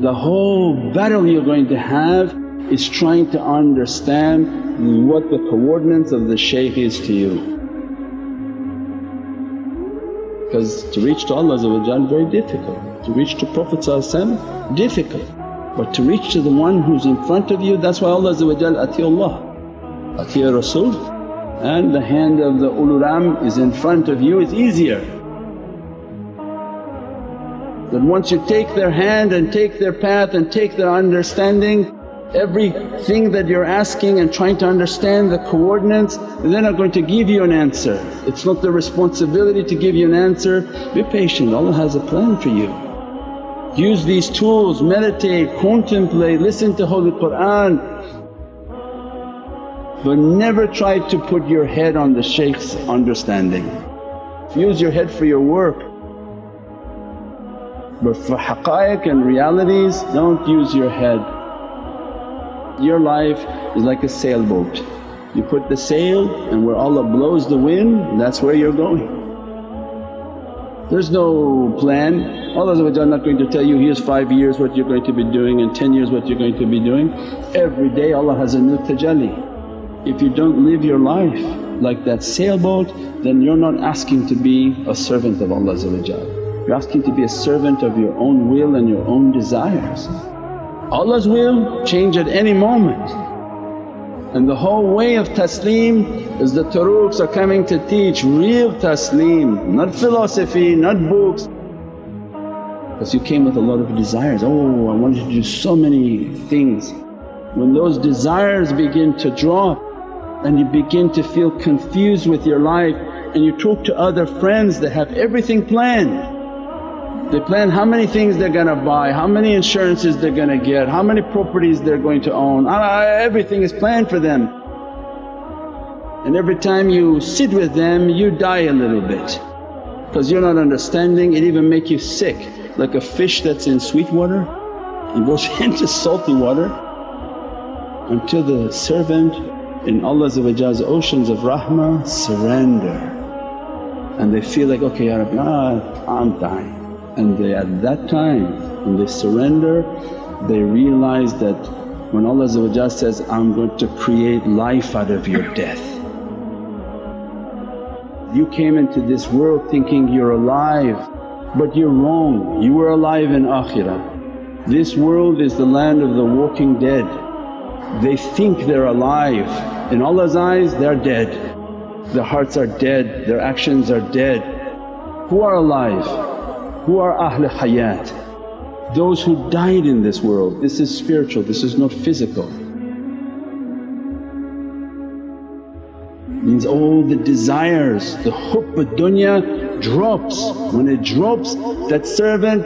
The whole battle you're going to have is trying to understand what the coordinates of the shaykh is to you. Because to reach to Allah very difficult, to reach to Prophet difficult, but to reach to the one who's in front of you, that's why Allah Atiullah, Atiya Rasul, and the hand of the ulul amr is in front of you is easier. That once you take their hand and take their path and take their understanding, everything that you're asking and trying to understand the coordinates, they're not going to give you an answer. It's not their responsibility to give you an answer. Be patient, Allah has a plan for you. Use these tools, meditate, contemplate, listen to Holy Qur'an, but never try to put your head on the shaykh's understanding. Use your head for your work. But for haqqaiq and realities, don't use your head. Your life is like a sailboat. You put the sail and where Allah blows the wind, that's where you're going. There's no plan. Allah not going to tell you, here's 5 years what you're going to be doing and 10 years what you're going to be doing. Every day Allah has a new tajalli. If you don't live your life like that sailboat, then you're not asking to be a servant of Allah. You're asking to be a servant of your own will and your own desires. Allah's will change at any moment, and the whole way of taslim is the turuqs are coming to teach real taslim, not philosophy, not books. Because you came with a lot of desires, oh I wanted to do so many things. When those desires begin to drop and you begin to feel confused with your life and you talk to other friends that have everything planned. They plan how many things they're gonna buy, how many insurances they're gonna get, how many properties they're going to own, everything is planned for them. And every time you sit with them you die a little bit because you're not understanding. It even make you sick, like a fish that's in sweet water and goes into salty water, until the servant in Allah's oceans of rahmah surrender and they feel like, okay Ya Rabbi, I'm dying. And they at that time when they surrender, they realize that when Allah says, I'm going to create life out of your death. You came into this world thinking you're alive, but you're wrong, you were alive in akhirah. This world is the land of the walking dead. They think they're alive, in Allah's eyes they're dead. Their hearts are dead, their actions are dead. Who are alive? Who are Ahl Hayat? Those who died in this world. This is spiritual, this is not physical. Means all the desires, the hubb dunya drops. When it drops, that servant,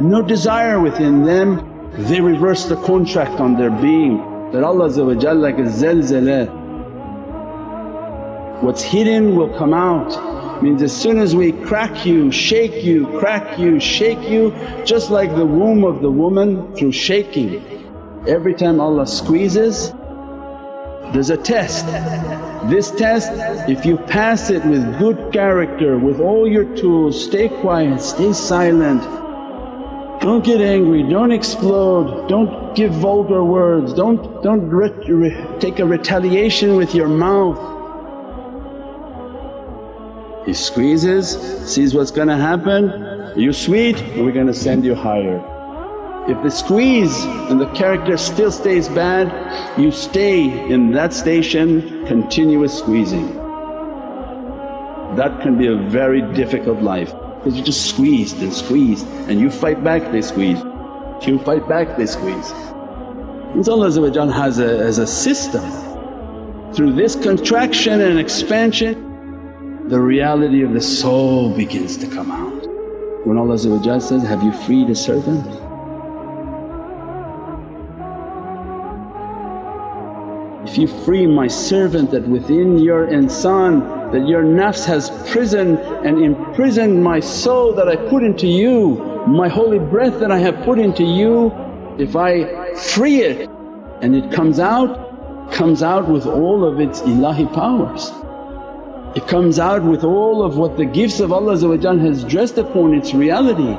no desire within them, they reverse the contract on their being. That Allah like a zalzala, what's hidden will come out. Means as soon as we crack you, shake you, crack you, shake you, just like the womb of the woman through shaking. Every time Allah squeezes, there's a test. This test, if you pass it with good character, with all your tools, stay quiet, stay silent, don't get angry, don't explode, don't give vulgar words, don't take a retaliation with your mouth. He squeezes, sees what's gonna happen, are you sweet? We're gonna send you higher. If the squeeze and the character still stays bad, you stay in that station, continuous squeezing. That can be a very difficult life because you just squeezed and squeezed and you fight back, they squeeze, you fight back, they squeeze. And Allah has a system. Through this contraction and expansion, the reality of the soul begins to come out. When Allah says, have you freed a servant? If you free my servant that within your insan that your nafs has prisoned and imprisoned my soul that I put into you, my holy breath that I have put into you. If I free it and it comes out with all of its ilahi powers. It comes out with all of what the gifts of Allah has dressed upon its reality.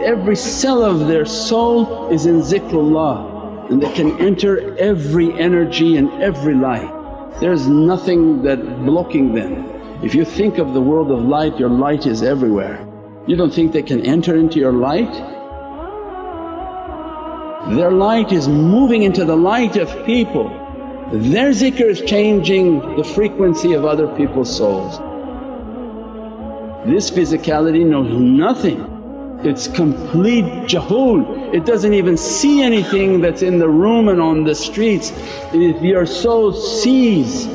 Every cell of their soul is in zikrullah and they can enter every energy and every light. There's nothing that blocking them. If you think of the world of light, your light is everywhere. You don't think they can enter into your light? Their light is moving into the light of people. Their zikr is changing the frequency of other people's souls. This physicality knows nothing. It's complete jahul. It doesn't even see anything that's in the room and on the streets. If your soul sees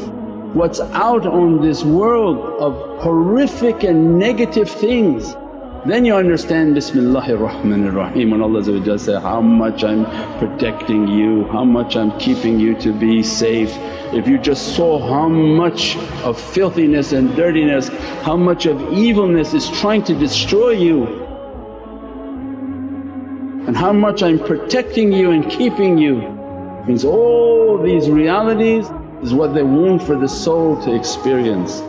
what's out on this world of horrific and negative things, then you understand Bismillahir Rahmanir Rahim when Allah says, how much I'm protecting you, how much I'm keeping you to be safe. If you just saw how much of filthiness and dirtiness, how much of evilness is trying to destroy you, and how much I'm protecting you and keeping you, means all these realities is what they want for the soul to experience.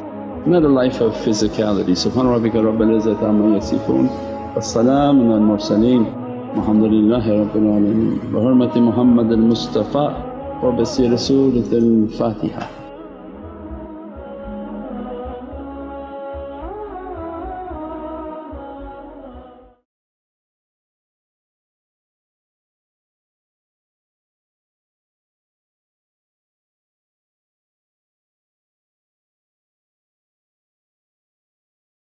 Not a life of physicality. Subhana rabbika rabbil izzati amma yasifoon wa salaamun al mursaleen walhamdulillahi rabbil alameen bi hurmati Muhammad al Mustafa wa bi siri Suratil Fatiha.